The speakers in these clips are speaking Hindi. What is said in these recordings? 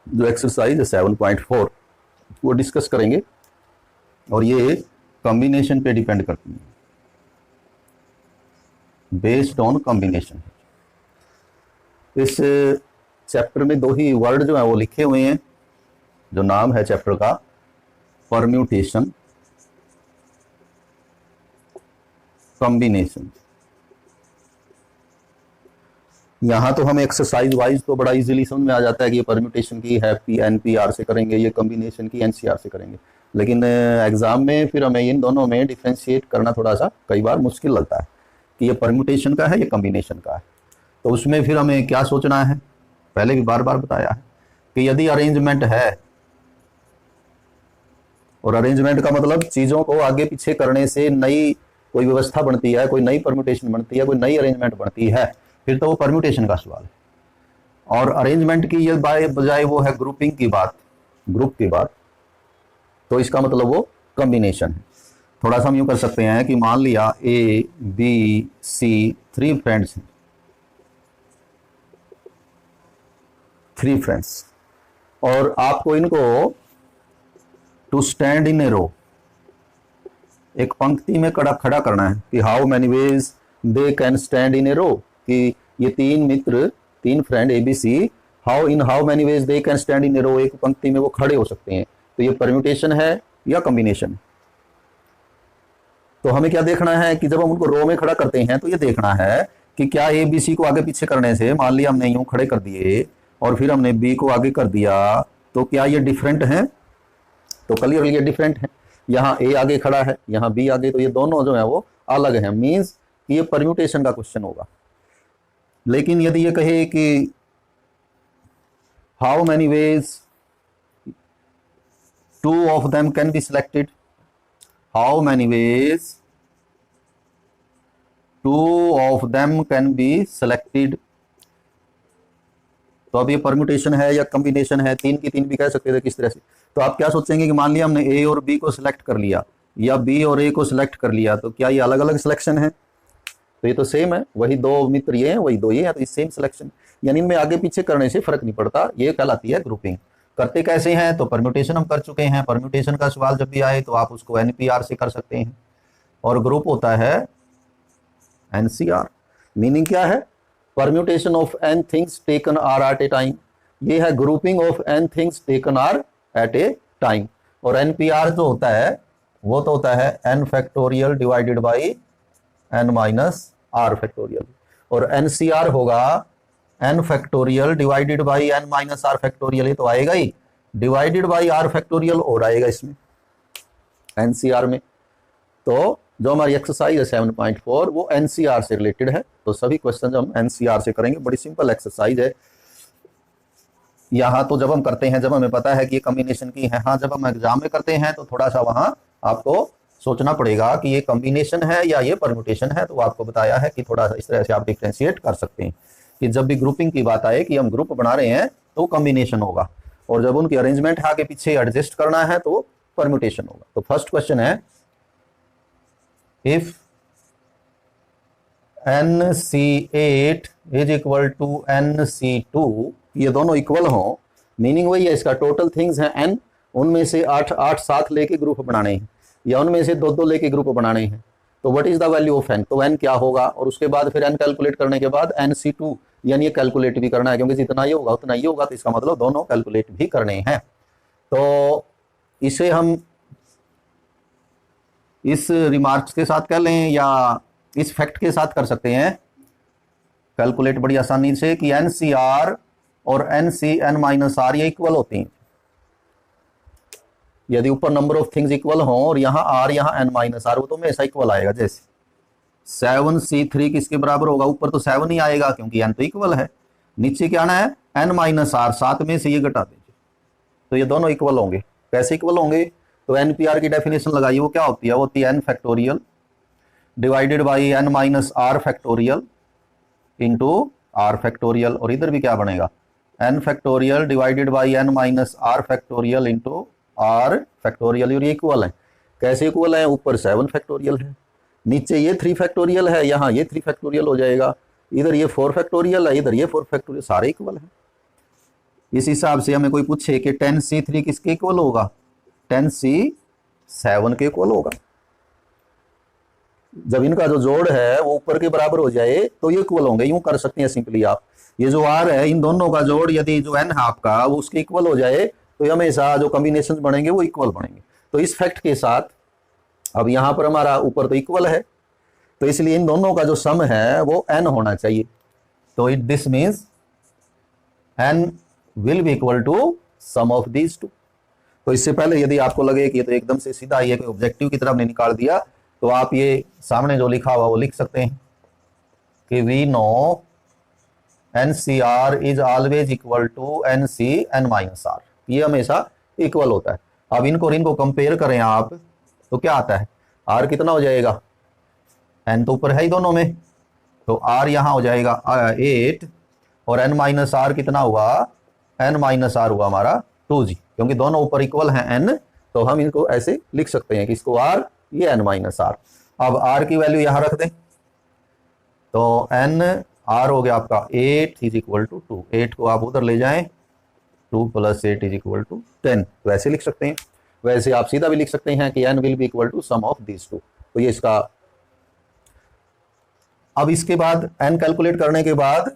जो एक्सरसाइज है 7.4 वो डिस्कस करेंगे और ये कॉम्बिनेशन पे डिपेंड करती है, बेस्ड ऑन कॉम्बिनेशन। इस चैप्टर में दो ही वर्ड जो है वो लिखे हुए हैं, जो नाम है चैप्टर का परम्यूटेशन, कॉम्बिनेशन। यहां तो हमें एक्सरसाइज वाइज तो बड़ा इजीली समझ में आ जाता है कि ये परम्यूटेशन की है एनपीआर से करेंगे, ये कॉम्बिनेशन की एनसीआर से करेंगे, लेकिन एग्जाम में फिर हमें इन दोनों में डिफ्रेंशिएट करना थोड़ा सा कई बार मुश्किल लगता है कि ये परम्यूटेशन का है, ये कॉम्बिनेशन का है। तो उसमें फिर हमें क्या सोचना है, पहले भी बार बार बताया है कि यदि अरेंजमेंट है, और अरेंजमेंट का मतलब चीजों को आगे पीछे करने से नई कोई व्यवस्था बनती है, कोई नई परम्यूटेशन बनती है, कोई नई अरेंजमेंट बनती है, फिर तो वो परम्यूटेशन का सवाल है। और अरेंजमेंट की ये बजाय वो है ग्रुपिंग की बात, ग्रुप की बात, तो इसका मतलब वो कॉम्बिनेशन है। थोड़ा सा हम यूं कर सकते हैं कि मान लिया ए बी सी 3 फ्रेंड्स हैं, 3 फ्रेंड्स, और आपको इनको to stand in a row, एक पंक्ति में खड़ा करना है कि how many ways they can stand in a row, कि ये 3 मित्र, 3 friend A B C, how many ways they can stand in a row, एक पंक्ति में वो खड़े हो सकते हैं। तो ये परम्यूटेशन है या कॉम्बिनेशन। तो हमें क्या देखना है कि जब हम उनको रो में खड़ा करते हैं तो ये देखना है कि क्या ए बी सी को आगे पीछे करने से, मान लिया हमने यूं खड़े कर दिए और फिर हमने बी को आगे कर दिया, तो क्या ये डिफरेंट है? तो क्लियरली ये डिफरेंट है। यहाँ ए आगे खड़ा है, यहाँ बी आगे, तो ये दोनों जो है वो अलग है, मीन्स कि ये परम्यूटेशन का क्वेश्चन होगा। लेकिन यदि ये कहे कि how many veg 2 of them can be selected, how many ways 2 of them can be selected, तो अब ये परम्यूटेशन है या कॉम्बिनेशन है, 3 की 3 भी कह सकते थे किस तरह से। तो आप क्या सोचेंगे कि मान लिया हमने ए और बी को सिलेक्ट कर लिया या बी और ए को सिलेक्ट कर लिया, तो क्या ये अलग अलग सिलेक्शन है? तो ये तो सेम है, वही 2 मित्र ये हैं, वही 2 ये हैं, तो ये सेम सिलेक्शन, यानी इनमें आगे पीछे करने से फर्क नहीं पड़ता, ये कहलाती है ग्रुपिंग। करते कैसे हैं? तो परम्यूटेशन हम कर चुके हैं, परम्यूटेशन का सवाल जब भी आए तो आप उसको एनपीआर से कर सकते हैं, और ग्रुप होता है एनसीआर। मीनिंग क्या है? Permutation of N things taken R at a time, ये है grouping of N things taken R at a time. और एनपीआर जो होता है वो तो होता है N factorial divided by N minus R factorial, और एनसीआर होगा N factorial divided by N minus R factorial, ये तो आएगा ही, डिवाइडेड बाई आर फैक्टोरियल और आएगा इसमें एनसीआर में। तो जो हमारी एक्सरसाइज है 7.4 वो एनसीआर से रिलेटेड है, तो सभी क्वेश्चन हम एनसीआर से करेंगे। बड़ी सिंपल एक्सरसाइज है। यहाँ तो जब हम करते हैं, जब हमें पता है कि ये कॉम्बिनेशन की है, हाँ जब हम एग्जाम में करते हैं तो थोड़ा सा वहां आपको सोचना पड़ेगा कि ये कॉम्बिनेशन है या ये परम्यूटेशन है। तो आपको बताया है कि थोड़ा सा इस तरह से आप डिफ्रेंशिएट कर सकते हैं कि जब भी ग्रुपिंग की बात आए कि हम ग्रुप बना रहे हैं तो कॉम्बिनेशन होगा, और जब उनकी अरेंजमेंट है आगे पीछे एडजस्ट करना है तो परम्यूटेशन होगा। तो फर्स्ट क्वेश्चन है, if NC8 is equal to NC2, ये दोनों इक्वल हो, मीनिंग वही है, इसका टोटल थिंग्स हैं n, उनमें से 8 साथ लेके ग्रुप बनाने हैं या उनमें से 2 लेके ग्रुप बनाने हैं। तो what is the value of n, तो n क्या होगा, और उसके बाद फिर n कैलकुलेट करने के बाद NC2 यानी ये कैलकुलेट भी करना है, क्योंकि जितना ये होगा उतना ये होगा, तो इसका मतलब दोनों कैलकुलेट भी करने हैं। तो इसे हम इस रिमार्क्स के साथ कर लें या इस फैक्ट के साथ कर सकते हैं कैलकुलेट बड़ी आसानी से कि NCR और NCN माइनस आर ये इक्वल होती हैं। यदि ऊपर नंबर ऑफ थिंग्स इक्वल हो और यहाँ आर यहाँ n माइनस आर, वो तो हमेशा इक्वल आएगा। जैसे 7C3 किसके बराबर होगा? ऊपर तो 7 ही आएगा क्योंकि n तो इक्वल है, नीचे क्या आना है n माइनस आर, 7 में से ये घटा दीजिए, तो ये दोनों इक्वल होंगे। कैसे इक्वल होंगे? तो एनपीआर की डेफिनेशन लगाइए, वो क्या होती है? वो होती है n factorial divided by n minus R factorial into R factorial, और इधर भी क्या बनेगा n factorial divided by n minus R factorial into R factorial, और ये इक्वल है। कैसे इक्वल है? ऊपर 7 फैक्टोरियल है, नीचे ये 3 फैक्टोरियल है, यहाँ ये 3 फैक्टोरियल हो जाएगा, इधर ये 4 फैक्टोरियल है, इधर ये 4 फैक्टोरियल, सारे इक्वल है। इस हिसाब से हमें कोई पूछे कि 10C3 किसके इक्वल होगा, 10C7 के इक्वल होगा। जब इनका जो जोड़ है वो ऊपर के बराबर हो जाए तो ये इक्वल होंगे, यूं कर सकते हैं सिंपली आप। ये जो आर है इन दोनों का जोड़ यदि जो एन है आपका वो उसके इक्वल हो जाए तो हमेशा जो कॉम्बिनेशन बनेंगे वो इक्वल बनेंगे। तो इस फैक्ट के साथ अब यहां पर हमारा ऊपर तो इक्वल है, तो इसलिए इन दोनों का जो सम है वो n होना चाहिए। तो it this means n will be equal to sum of these two. तो इससे पहले यदि आपको लगे कि ये तो एकदम से सीधा ये कोई ऑब्जेक्टिव की तरफ हमने निकाल दिया, तो आप ये सामने जो लिखा हुआ वो लिख सकते हैं कि we know NCR is always equal to NC(n-R)। ये हमेशा इक्वल होता है। अब इनको कंपेयर करें आप तो क्या आता है, R कितना हो जाएगा, n तो ऊपर है ही दोनों में, तो R यहां हो जाएगा 8 और n-R कितना हुआ, n-R हुआ हमारा 2G, क्योंकि दोनों ऊपर इक्वल हैं n, तो हम इनको ऐसे लिख सकते हैं कि इसको R ये n-R। अब R की वैल्यू यहां रख दें तो n(R) हो गया आपका 8 इज इक्वल टू 2, 8 को आप उधर ले जाएं, 2 + 8 इज इक्वल टू 10, तो ऐसे लिख सकते हैं। वैसे आप सीधा भी लिख सकते हैं कि n will be equal to sum of these two. तो ये इसका, अब इसके बाद n कैलकुलेट करने के बाद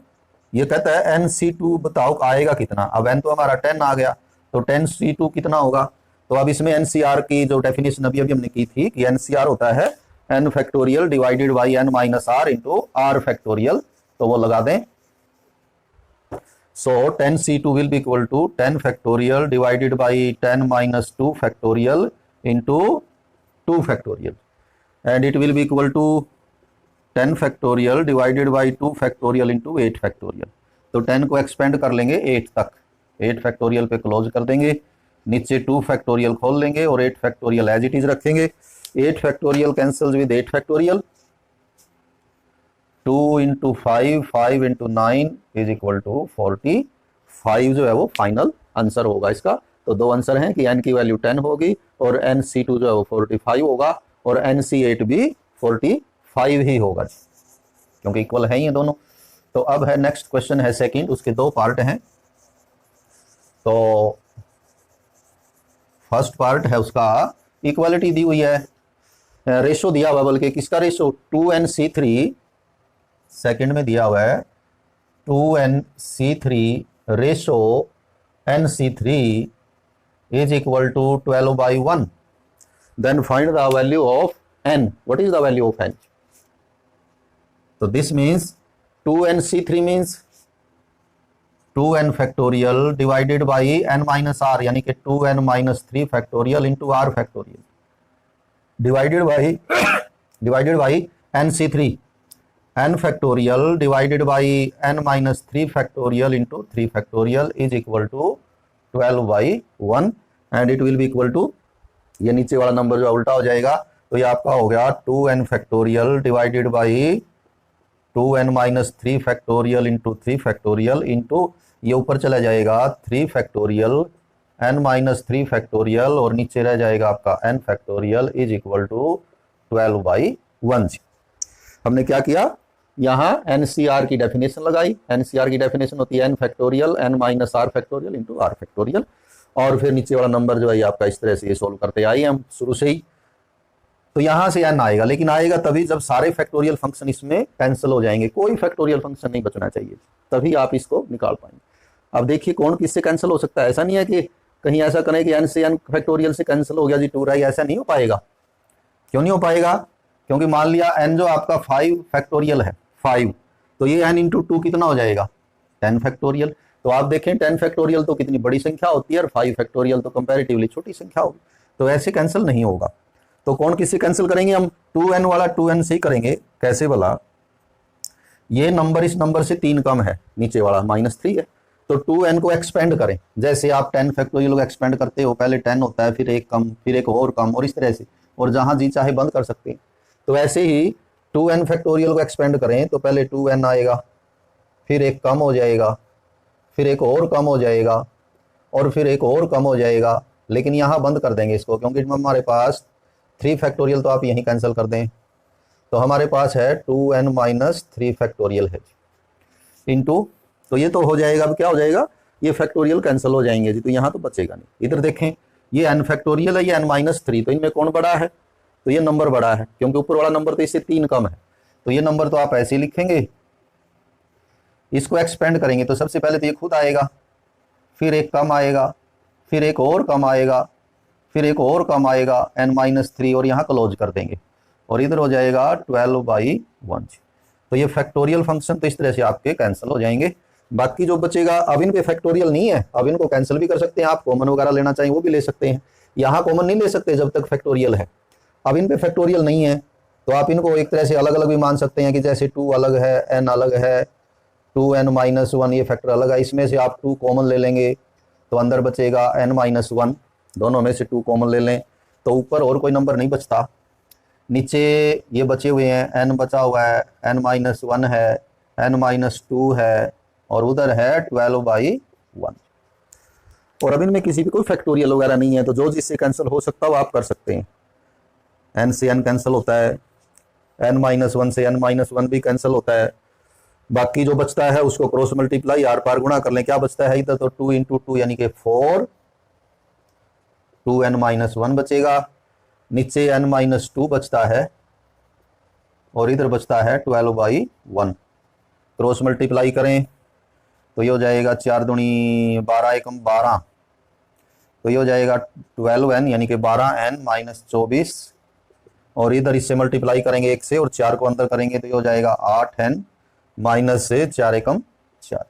ये कहता है NC2 बताओ आएगा कितना। अब n तो हमारा 10 आ गया, तो 10C2 कितना होगा। तो अब इसमें NCR की जो डेफिनेशन अभी हमने की थी कि NCR होता है n factorial divided by n-R into R factorial, तो वो लगा दें। So 10C2 will be equal to 10 factorial divided by 10 minus 2 factorial into 2 factorial, and it will be equal to 10 factorial divided by 2 factorial into 8 factorial। तो 10 को एक्सपेंड कर लेंगे 8 तक, 8 फैक्टोरियल पे क्लोज कर देंगे, नीचे 2 फैक्टोरियल खोल लेंगे और 8 फैक्टोरियल एज इट इज रखेंगे। 8 factorial cancels with 8 factorial, 2 × 5, 5 × 9 is equal to 45 जो है वो फाइनल आंसर होगा इसका। तो दो आंसर हैं कि n की वैल्यू 10 होगी और NC2 जो है वो 45 होगा और NC8 भी 45 ही होगा क्योंकि इक्वल है ये दोनों। तो अब है नेक्स्ट क्वेश्चन है सेकंड, उसके दो पार्ट हैं। तो फर्स्ट पार्ट है उसका इक्वालिटी दी हुई है, रेशो दिया हुआ, बल्कि किसका रेशो 2NC3, सेकंड में दिया हुआ है 2NC3 ratio NC3 is equal to 12/1। Then find the value of n। What is the value of n? तो this means 2NC3 means 2n factorial divided by n-R, यानी कि 2n-3 factorial into R factorial divided by NC3, n factorial divided by n-3 factorial into 3 factorial is equal to 12/1, and it will be equal to, ये नीचे वाला नंबर जो उल्टा हो जाएगा तो ये आपका हो गया 2n factorial divided by 2n-3 factorial into 3 factorial into, ये ऊपर चला जाएगा 3 फैक्टोरियल n-3 फैक्टोरियल और नीचे रह जाएगा आपका n factorial is equal to 12/1। हमने क्या किया, यहाँ NCR की डेफिनेशन लगाई। NCR की डेफिनेशन होती है n factorial n-R factorial into R factorial, और फिर नीचे वाला नंबर जो है आपका इस तरह से ये सोल्व करते आए हम शुरू से ही। तो यहाँ से n आएगा, लेकिन आएगा तभी जब सारे फैक्टोरियल फंक्शन इसमें कैंसिल हो जाएंगे, कोई फैक्टोरियल फंक्शन नहीं बचना चाहिए, तभी आप इसको निकाल पाएंगे। अब देखिए कौन किससे कैंसिल हो सकता है। ऐसा नहीं है कि कहीं ऐसा करें कि n से n फैक्टोरियल से कैंसिल हो गया जी 2 रहा, ऐसा नहीं हो पाएगा। क्यों नहीं हो पाएगा? क्योंकि मान लिया n जो आपका 5 फैक्टोरियल है 5, तो ये n इंटू 2 कितना हो जाएगा 10 फैक्टोरियल। तो आप देखें 10 फैक्टोरियल तो कितनी बड़ी संख्या होती है और 5 फैक्टोरियल तो कंपैरेटिवली छोटी संख्या होगी, तो ऐसे कैंसिल नहीं होगा। तो कौन किससे कैंसिल करेंगे हम? 2n वाला 2n से ही करेंगे। कैसे भला? ये नंबर इस नंबर से 3 कम है, नीचे वाला -3 है, तो 2n को एक्सपेंड करें। जैसे आप 10 फैक्टोरियल को एक्सपेंड करते हो, पहले 10 होता है, फिर एक कम, फिर एक और कम, और इस तरह से, और जहां जी चाहे बंद कर सकते हैं। तो ऐसे ही 2n फैक्टोरियल को एक्सपेंड करें तो पहले 2n आएगा, फिर एक कम हो जाएगा, फिर एक और कम हो जाएगा, और फिर एक और कम हो जाएगा, लेकिन यहाँ बंद कर देंगे इसको, क्योंकि हमारे पास 3 फैक्टोरियल तो आप यहीं कैंसिल कर दें। तो हमारे पास है 2n - 3 फैक्टोरियल है इंटू, तो ये तो हो जाएगा, अब क्या हो जाएगा ये फैक्टोरियल कैंसिल हो जाएंगे जी, तो यहाँ तो बचेगा नहीं। इधर देखें, ये n फैक्टोरियल है, ये n-3, तो इनमें कौन बड़ा है? तो ये नंबर बड़ा है, क्योंकि ऊपर वाला नंबर तो इससे 3 कम है। तो ये नंबर तो आप ऐसे ही लिखेंगे, इसको एक्सपेंड करेंगे तो सबसे पहले तो ये खुद आएगा, फिर एक कम आएगा, फिर एक और कम आएगा, फिर एक और कम आएगा n-3, और यहाँ क्लोज कर देंगे और इधर हो जाएगा 12/1। तो ये फैक्टोरियल फंक्शन तो इस तरह से आपके कैंसिल हो जाएंगे। बाकी जो बचेगा, अब इनके फैक्टोरियल नहीं है, अब इनको कैंसिल भी कर सकते हैं आप, कॉमन वगैरह लेना चाहिए वो भी ले सकते हैं। यहाँ कॉमन नहीं ले सकते जब तक फैक्टोरियल है। अब इन पे फैक्टोरियल नहीं है तो आप इनको एक तरह से अलग अलग भी मान सकते हैं कि जैसे 2 अलग है, n अलग है, 2n-1 ये फैक्टर अलग है, इसमें से आप 2 कॉमन ले लेंगे तो अंदर बचेगा n-1, दोनों में से 2 कॉमन ले लें तो ऊपर और कोई नंबर नहीं बचता। नीचे ये बचे हुए हैं, n बचा हुआ है, n-1 है, n-2 है, और उधर है 12/1। और अब इनमें किसी भी कोई फैक्टोरियल वगैरह नहीं है, तो जो जिससे कैंसिल हो सकता है वो आप कर सकते हैं। n से n कैंसिल होता है, n-1 से n-1 भी कैंसिल होता है। बाकी जो बचता है उसको क्रॉस मल्टीप्लाई आर पार गुणा कर लें, क्या बचता है? इधर तो 2 × 2 यानी कि 4, 2n-1 बचेगा, नीचे n-2 बचता है, और इधर बचता है 12/1। क्रॉस मल्टीप्लाई करें तो ये हो जाएगा 4 दूनी 12 एकम 12, तो ये हो जाएगा 12n यानी कि 12n-24, और इधर इससे मल्टीप्लाई करेंगे 1 से और 4 को अंदर करेंगे तो ये हो जाएगा 8n-4 एकम 4।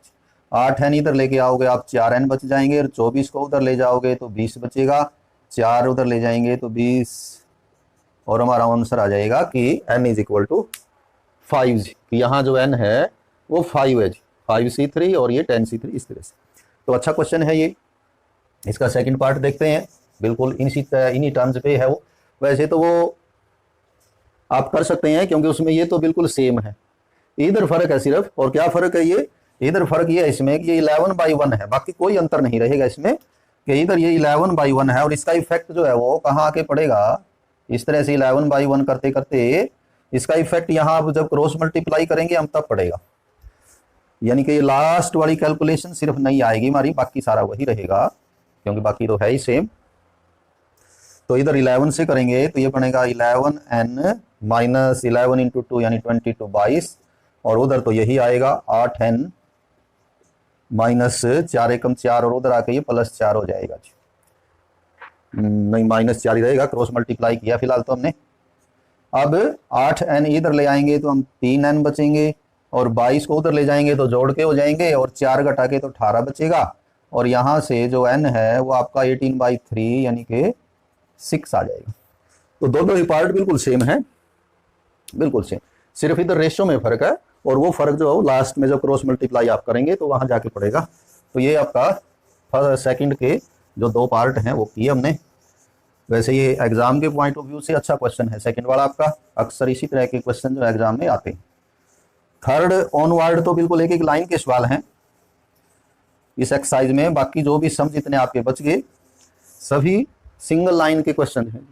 8n इधर लेके आओगे आप 4n बच जाएंगे, और 24 को उधर ले जाओगे तो 20 बचेगा, 4 उधर ले जाएंगे तो 20, और हमारा आंसर आ जाएगा कि n = 5 जी। यहाँ जो n है वो 5 है जी, 5c3 और ये 10c3 इस तरह से। तो अच्छा क्वेश्चन है ये। इसका सेकंड पार्ट देखते हैं, बिल्कुल इन्हीं टर्म्स पे है वो। वैसे तो वो आप कर सकते हैं क्योंकि उसमें ये तो बिल्कुल सेम है, इधर फर्क है सिर्फ। और क्या फर्क है? ये इधर फर्क ये है इसमें कि ये 11/1 है, बाकी कोई अंतर नहीं रहेगा इसमें, कि इधर ये 11/1 है और इसका इफेक्ट जो है वो कहाँ आके पड़ेगा? इस तरह से 11/1 करते करते इसका इफेक्ट यहाँ आप जब क्रॉस मल्टीप्लाई करेंगे हम तब पड़ेगा, यानी कि ये लास्ट वाली कैलकुलेशन सिर्फ नहीं आएगी हमारी, बाकी सारा वही रहेगा क्योंकि बाकी तो है ही सेम। तो इधर 11 से करेंगे तो ये बनेगा 11n - 11 × 2 यानी 20 × 22, और उधर तो यही आएगा 8n - 4 एकम 4, और उधर आके ये +4 हो जाएगा जी। नहीं, -4 ही रहेगा, क्रॉस मल्टीप्लाई किया फिलहाल तो हमने। अब 8n इधर ले आएंगे तो हम 3n बचेंगे, और 22 को उधर ले जाएंगे तो जोड़ के हो जाएंगे, और 4 घटा के तो 18 बचेगा, और यहाँ से जो n है वो आपका 18/3 यानी कि 6 आ जाएगा। तो दोनों ही पार्ट बिल्कुल सेम है, बिल्कुल सेम, सिर्फ इधर रेशो में फर्क है, और वो फर्क जो है लास्ट में जब क्रॉस मल्टीप्लाई आप करेंगे तो वहां जाके पड़ेगा। तो ये आपका सेकंड के जो 2 पार्ट हैं वो किए हमने। वैसे ये एग्जाम के पॉइंट ऑफ व्यू से अच्छा क्वेश्चन है सेकंड वाला आपका, अक्सर इसी तरह के क्वेश्चन जो एग्जाम में आते हैं। थर्ड ऑनवर्ड तो बिल्कुल एक एक लाइन के सवाल हैं इस एक्सरसाइज में, बाकी जो भी सम जितने आपके बच गए सभी सिंगल लाइन के क्वेश्चन हैं।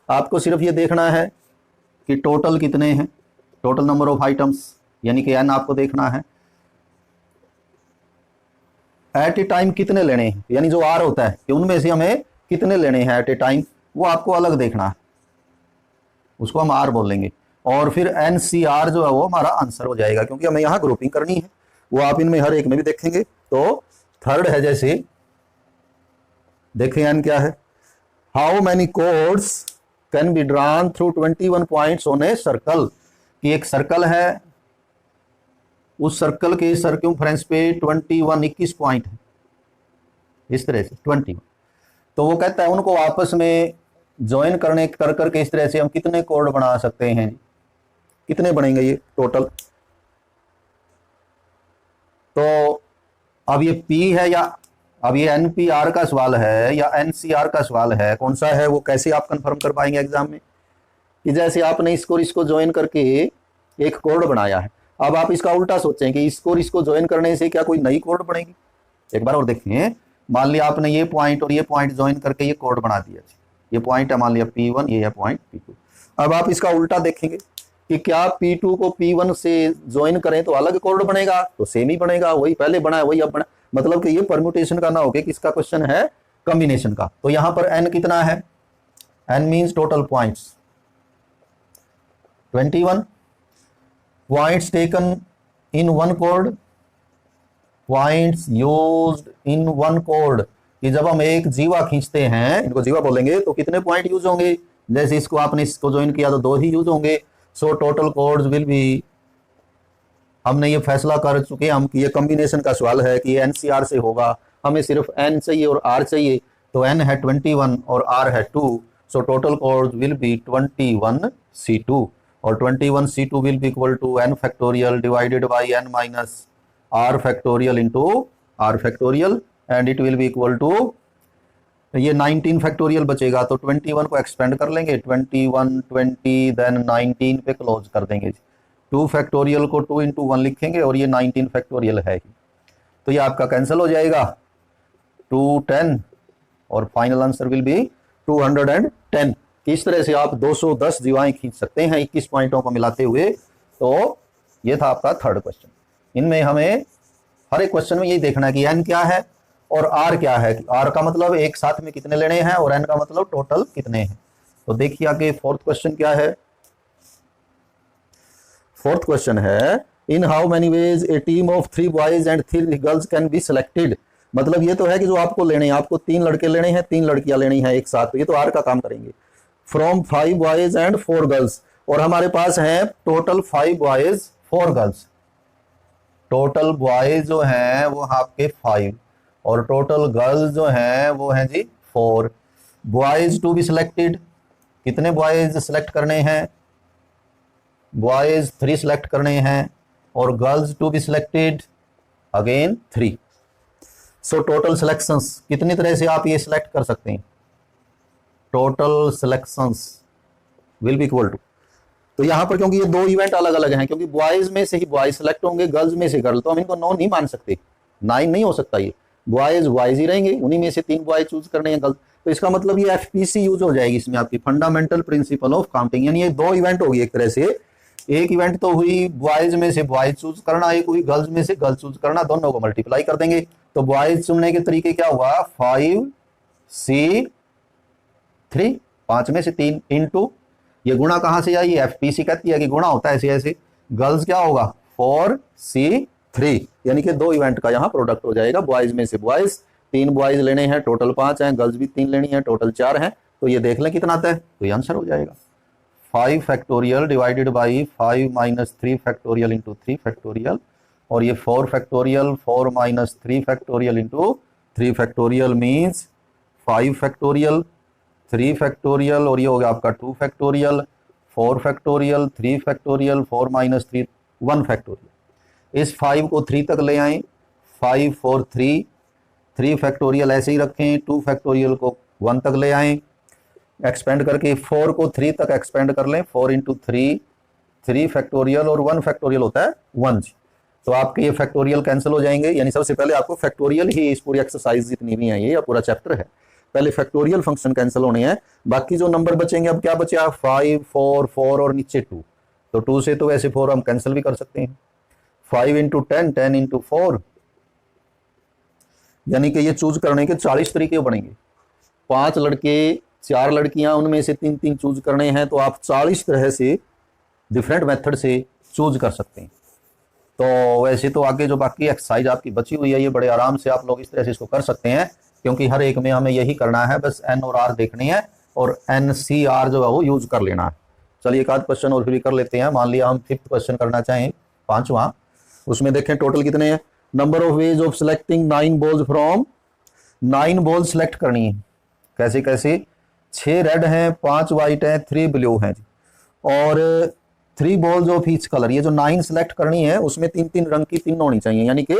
आपको सिर्फ ये देखना है कि टोटल कितने हैं, टोटल नंबर ऑफ आइटम्स यानी कि n आपको देखना है, एट ए टाइम कितने लेने हैं, यानी जो r होता है कि उनमें से हमें कितने लेने हैं एट ए टाइम, वो आपको अलग देखना है, उसको हम r बोल लेंगे। और फिर NCR जो है वो हमारा आंसर हो जाएगा, क्योंकि हमें यहाँ ग्रुपिंग करनी है, वो आप इनमें हर एक में भी देखेंगे। तो थर्ड है, जैसे देखें n क्या है, how many codes can be drawn through 21 points on a circle, कि एक सर्कल है, उस सर्कल के सर्कमफ्रेंस पे 21 पॉइंट है, इस तरह से 21। तो वो कहता है उनको आपस में ज्वाइन करने कर करके इस तरह से हम कितने कोड बना सकते हैं, कितने बनेंगे ये टोटल। तो अब ये P है या अब ये NPR का सवाल है या NCR का सवाल है, कौन सा है वो कैसे आप कंफर्म कर पाएंगे एग्जाम में, कि जैसे आपने इसको ज्वाइन करके एक कोड बनाया है, अब आप इसका उल्टा सोचें कि इसको ज्वाइन करने से क्या कोई नई कोड बनेगी। एक बार और देखें, मान लिया आपने ये पॉइंट और ये पॉइंट ज्वाइन करके ये कोड बना दिया, ये पॉइंट है मान लिया P1, ये है पॉइंट P2। अब आप इसका उल्टा देखेंगे कि क्या P2 को P1 से ज्वाइन करें तो अलग कोड बनेगा, तो सेम ही बनेगा, वही पहले बना है वही अब बना। मतलब कि ये परम्यूटेशन का ना होके किसका क्वेश्चन है, कॉम्बिनेशन का। तो यहां पर n कितना है, n means total points 21, points taken in one code, points used in one code, कि जब हम एक जीवा खींचते हैं, इनको जीवा बोलेंगे, तो कितने पॉइंट यूज होंगे, जैसे इसको आपने इसको ज्वाइन किया तो 2 ही यूज होंगे। सो टोटल कोड्स विल बी, हमने ये फैसला कर चुके हम कि ये कॉम्बिनेशन का सवाल है कि एनसीआर से होगा, हमें सिर्फ एन चाहिए और आर चाहिए, तो एन है 21 और आर है 2, so total codes will be 21C2, और 21C2 will be equal to n factorial divided by n minus r factorial into r factorial, and it will be equal to, ये 19 फैक्टोरियल बचेगा, तो 21 को एक्सपेंड कर लेंगे, 21 20 देन 19 पे क्लोज कर देंगे। 2 फैक्टोरियल को 2 इंटू 1 लिखेंगे, और ये 19 फैक्टोरियल है ही, तो ये आपका कैंसिल हो जाएगा, 210, और फाइनल आंसर विल बी 210। इस तरह से आप 210 जीवाएं खींच सकते हैं 21 पॉइंटों को मिलाते हुए। तो ये था आपका थर्ड क्वेश्चन। इनमें हमें हर एक क्वेश्चन में यही देखना है कि एन क्या है और आर क्या है। आर का मतलब एक साथ में कितने लेने हैं, और एन का मतलब टोटल कितने हैं। तो देखिए आगे फोर्थ क्वेश्चन क्या है। फोर्थ क्वेश्चन है, in how many ways A team of 3 boys and 3 girls can be selected. मतलब ये तो है कि जो आपको लेने हैं, आपको 3 लड़के लेने हैं, 3 लड़कियां लेनी है एक साथ, तो ये तो आर का काम करेंगे। फ्रॉम 5 बॉयज एंड 4 गर्ल्स, और हमारे पास है total 5 boys 4 girls. Total boys जो हैं वो आपके 5, और टोटल गर्ल्स जो हैं वो हैं G 4। Boys to be selected, कितने बॉयज सिलेक्ट करने हैं, बॉयज 3 सिलेक्ट करने हैं, और girls to be selected again 3। So total selections, कितनी तरह से आप ये सिलेक्ट कर सकते हैं, total selections will be equal to, तो यहां पर क्योंकि ये 2 इवेंट अलग अलग हैं, क्योंकि बॉयज में से ही बॉयज सिलेक्ट होंगे, गर्ल्स में से गर्ल, तो हम इनको 9 नहीं मान सकते, 9 नहीं हो सकता, ये बॉयज बॉयज ही रहेंगे, उन्हीं में से 3 बॉयज चूज करने हैं, गर्ल्स। तो इसका मतलब ये एफपीसी यूज हो जाएगी इसमें, आपकी फंडामेंटल प्रिंसिपल ऑफ काउंटिंग, यानी ये 2 इवेंट होगी एक तरह से। एक इवेंट तो हुई बॉयज में से बॉयज चूज करना, एक हुई गर्ल्स में से गर्ल्स चूज करना, दोनों को मल्टीप्लाई कर देंगे। तो बॉयज चुनने के तरीके क्या हुआ, 5C3, 5 में से 3 इंटू, ये गुणा कहां से आई, एफपीसी कहती है कि गुणा होता है ऐसे ऐसे, गर्ल्स क्या होगा 4C3, यानी कि 2 इवेंट का यहाँ प्रोडक्ट हो जाएगा। बॉयज में से बॉयज, 3 बॉयज लेने हैं, टोटल 5 हैं, गर्ल्स भी 3 लेनी है, टोटल 4 हैं। तो ये देख लें कितना आता है, तो ये आंसर हो जाएगा 5 factorial divided by 5 minus 3 factorial into 3 factorial, और ये 4 factorial 4 minus 3 factorial into 3 factorial means 5 factorial, 3 factorial, और ये हो गया आपका 2 factorial, 4 factorial, 3 factorial, 4 minus 3 1 factorial. इस 5 को 3 तक ले आएं, 5 4 3, 3 फैक्टोरियल ऐसे ही रखें, 2 फैक्टोरियल को 1 तक ले आएं, एक्सपेंड करके 4 को 3 तक एक्सपेंड कर लें, 4 इंटू 3, 3 फैक्टोरियल, और 1 फैक्टोरियल होता है 1 जी। तो आपके ये फैक्टोरियल कैंसिल हो जाएंगे, यानी सबसे पहले आपको फैक्टोरियल ही, इस पूरी एक्सरसाइज जितनी भी है ये या पूरा चैप्टर है, पहले फैक्टोरियल फंक्शन कैंसिल होने हैं, बाकी जो नंबर बचेंगे, अब क्या बचा 5 4 4 और नीचे 2, तो 2 से तो वैसे 4 हम कैंसिल भी कर सकते हैं, 5 इंटू 10, 10 इंटू 4, यानी कि ये चूज करने के 40 तरीके बनेंगे। 5 लड़के 4 लड़कियां, उनमें से 3 चूज करने हैं, तो आप 40 तरह से डिफरेंट मेथड से चूज कर सकते हैं। तो वैसे तो आगे जो बाकी एक्सरसाइज आपकी बची हुई है, ये बड़े आराम से आप लोग इस तरह से इसको कर सकते हैं, क्योंकि हर एक में हमें यही करना है, बस एन और आर देखनी है, और एनसीआर जो है वो यूज कर लेना है। चलिए एक आध क्वेश्चन और फिर कर लेते हैं। मान लिया हम 5th क्वेश्चन करना चाहें, 5वां, उसमें देखें टोटल कितने हैं, number of ways of selecting 9 balls from, 9 ball select करनी है, कैसे कैसे, 6 रेड हैं, 5 वाइट हैं, 3 ब्लू हैं, और 3 बॉल्स ऑफ ईच कलर। ये जो 9 सिलेक्ट करनी है उसमें 3 रंग की 3 होनी चाहिए, यानी कि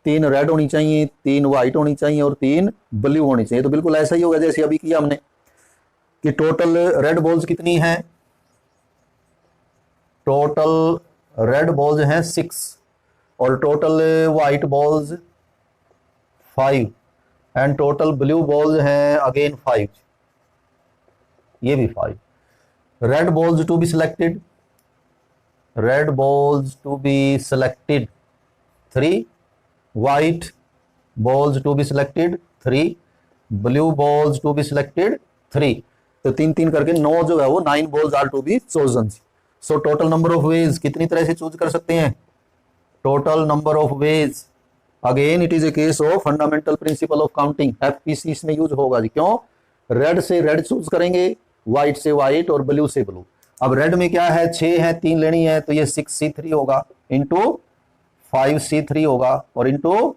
3 रेड होनी चाहिए, 3 वाइट होनी चाहिए, और 3 ब्लू होनी चाहिए। तो बिल्कुल ऐसा ही होगा जैसे अभी किया हमने, कि टोटल रेड बॉल्स कितनी हैं, टोटल रेड बॉल्स हैं 6, और total white balls 5, and total blue balls हैं अगेन 5, ये भी 5। Red balls to be selected, red balls to be selected 3, white balls to be selected 3, blue balls to be selected 3. तो 3-3 करके 9 जो है वो 9 balls are to be chosen. So total number of ways कितनी तरह से चूज कर सकते हैं? Total number of ways. Again it is a case of fundamental principle of counting. FPC इसमें यूज होगा जी. क्यों? रेड से रेड चूज करेंगे, व्हाइट से व्हाइट और ब्लू से ब्लू. अब रेड में क्या है, 6 है, 3 लेनी है, तो ये 6C3 होगा इंटू 5C3 होगा और इंटू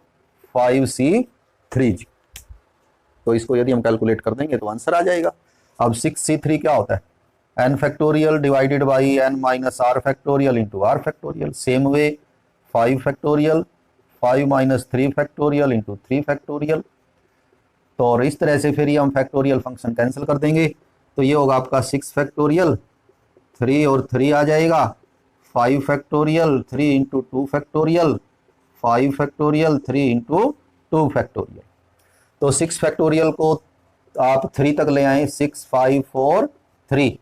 5C3. तो इसको यदि हम कैलकुलेट कर देंगे तो आंसर आ जाएगा. अब 6C3 क्या होता है? n factorial divided by n minus R factorial into R factorial. Same way 5 factorial 5 minus 3 factorial into 3 factorial. तो और इस तरह से फिर ये हम फैक्टोरियल फंक्शन कैंसिल कर देंगे. तो ये होगा आपका 6 फैक्टोरियल, 3 और 3 आ जाएगा, 5 factorial 3 into 2 factorial, 5 factorial 3 into 2 factorial. तो 6 फैक्टोरियल को आप 3 तक ले आए, 6 5 4 3.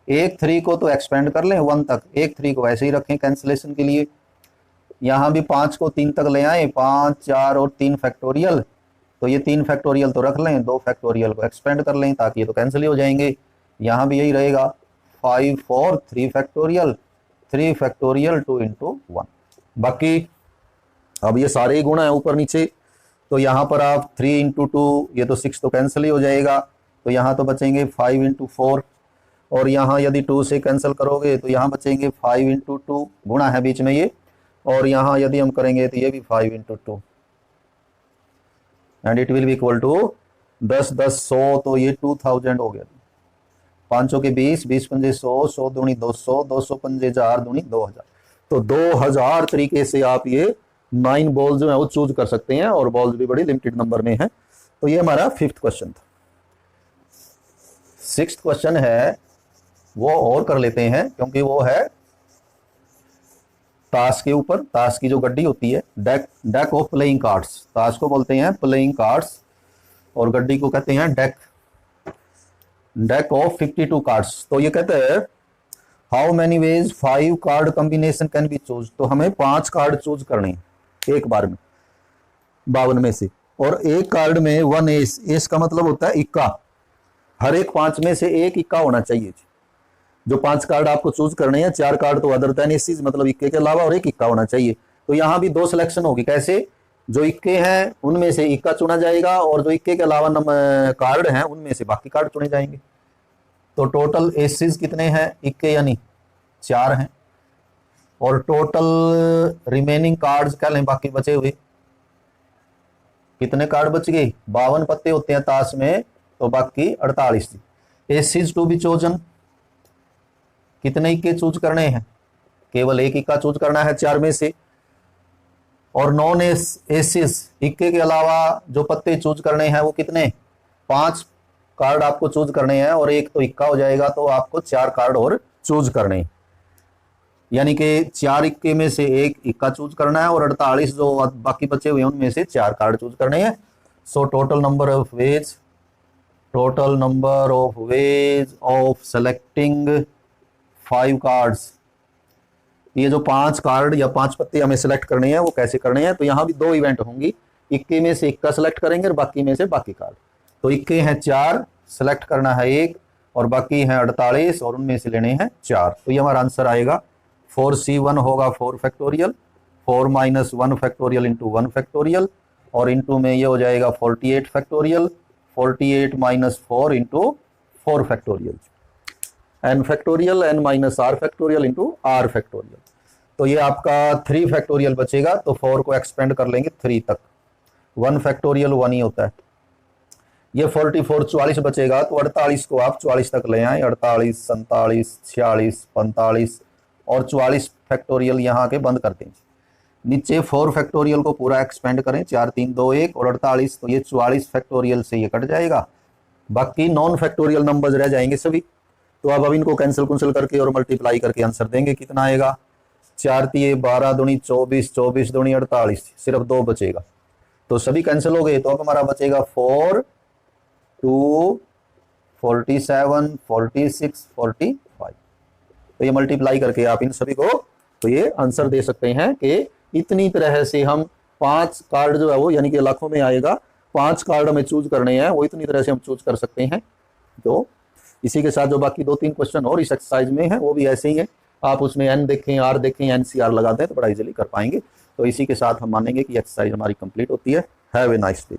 एक 3 को तो एक्सपेंड कर लें 1 तक, एक 3 को ऐसे ही रखें कैंसिलेशन के लिए. यहाँ भी 5 को 3 तक ले आए, 5 4 और 3 फैक्टोरियल. तो ये 3 फैक्टोरियल तो रख लें, 2 फैक्टोरियल को एक्सपेंड कर लें ताकि ये तो कैंसिल ही हो जाएंगे. यहाँ भी यही रहेगा 5 4 3 फैक्टोरियल 3 फैक्टोरियल 2 इंटू 1. बाकी अब ये सारे ही गुण है ऊपर नीचे. तो यहाँ पर आप 3 इंटू 2, ये तो 6 तो कैंसिल ही हो जाएगा, तो यहाँ तो बचेंगे 5 इंटू 4. और यहाँ यदि 2 से कैंसिल करोगे तो यहाँ बचेंगे 5 इंटू 2, गुणा है बीच में ये. और यहाँ यदि हम करेंगे तो ये भी 5 into 2 and it will be equal to 10 10 100. तो ये 2000 हो गया. 5 के 20, 20 पंजे 100, 100 दूनी 200, 200 पंजे 4 दूनी 2000. तो 2000 तरीके से आप ये 9 बॉल्स जो है वो चूज कर सकते हैं और बॉल्स भी बड़ी लिमिटेड नंबर में है. तो ये हमारा 5th क्वेश्चन था. 6th क्वेश्चन है वो और कर लेते हैं क्योंकि वो है ताश के ऊपर. ताश की जो गड्डी होती है, डेक ऑफ प्लेइंग कार्ड्स. ताश को बोलते हैं प्लेइंग कार्ड्स और गड्डी को कहते हैं डेक ऑफ 52 कार्ड्स. तो ये कहते हैं how many ways 5 card combination can be choose. तो हमें 5 कार्ड चूज करने हैं एक बार में 52 में से. और एक कार्ड में 1 एस. एस का मतलब होता है इक्का. हर एक 5 में से एक इक्का होना चाहिए. जो 5 कार्ड आपको चूज करने हैं, 4 कार्ड तो अदर देन एसीज मतलब इक्के के अलावा और एक इक्का होना चाहिए. तो यहाँ भी 2 सिलेक्शन होगी. कैसे? जो इक्के हैं उनमें से इक्का चुना जाएगा और जो इक्के के अलावा कार्ड हैं उनमें से बाकी कार्ड चुने जाएंगे. तो टोटल एसीज कितने हैं? इक्के यानी 4 हैं. और टोटल रिमेनिंग कार्ड्स क्या लें बाकी बचे हुए? कितने कार्ड बच गए? 52 पत्ते होते हैं ताश में, तो बाकी 48. Aces to be chosen. कितने इक्के चूज करने हैं? केवल एक इक्का चूज करना है 4 में से. और नॉन एसिस इक्के के अलावा जो पत्ते चूज करने हैं वो कितने? 5 कार्ड आपको चूज करने हैं और एक तो इक्का हो जाएगा, तो आपको 4 कार्ड और चूज करने हैं. यानी कि 4 इक्के में से एक इक्का चूज करना है और 48 जो बाकी बचे हुए हैं उनमें से 4 कार्ड चूज करने हैं. So total number of ways of selecting 5 cards. ये जो 5 कार्ड या 5 पत्ते हमें सिलेक्ट करने हैं वो कैसे करने हैं? तो यहाँ भी 2 इवेंट होंगी. इक्के में से इक्का सिलेक्ट करेंगे और बाकी में से बाकी कार्ड. तो इक्के हैं 4, सिलेक्ट करना है 1 और बाकी हैं 48 और उनमें से लेने हैं 4. तो ये हमारा आंसर आएगा 4C1 होगा 4 factorial, 4 minus 1 factorial into 1 factorial और इंटू में ये हो जाएगा 48 factorial, 48 minus 4 into 4 factorial. n factorial n minus R factorial into R factorial. तो ये आपका 3 फैक्टोरियल बचेगा. तो 4 को एक्सपेंड कर लेंगे 3 तक. 1 फैक्टोरियल 1 ही होता है. ये 44 44 बचेगा. तो 48 को आप 44 तक ले आए. 48 47 46 45 और 44 फैक्टोरियल यहाँ के बंद करते हैं. नीचे 4 फैक्टोरियल को पूरा एक्सपेंड करें. 4 3 2 1 और 48. तो ये 44 फैक्टोरियल से ये कट जाएगा. बाकी नॉन फैक्टोरियल नंबर्स रह जाएंगे सभी. तो अब इनको कैंसिल करके और मल्टीप्लाई करके आंसर देंगे. कितना आएगा? 4 3 12 दूनी 24, 24 दूनी 48. सिर्फ 2 बचेगा. तो सभी कैंसिल हो गए. तो अब हमारा बचेगा 4 2 47 46 45. तो ये मल्टीप्लाई करके आप इन सभी को तो ये आंसर दे सकते हैं कि इतनी तरह से हम 5 कार्ड जो है वो यानी कि लाखों में आएगा, 5 कार्ड हमें चूज करने हैं, वो इतनी तरह से हम चूज कर सकते हैं। तो इसी के साथ जो बाकी 2-3 क्वेश्चन और इस एक्सरसाइज में है वो भी ऐसे ही है, आप उसमें एन देखें, आर देखें, एनसीआर लगा दें तो बड़ा इजीली कर पाएंगे। तो इसी के साथ हम मानेंगे कि एक्सरसाइज हमारी कंप्लीट होती है। Have a nice day.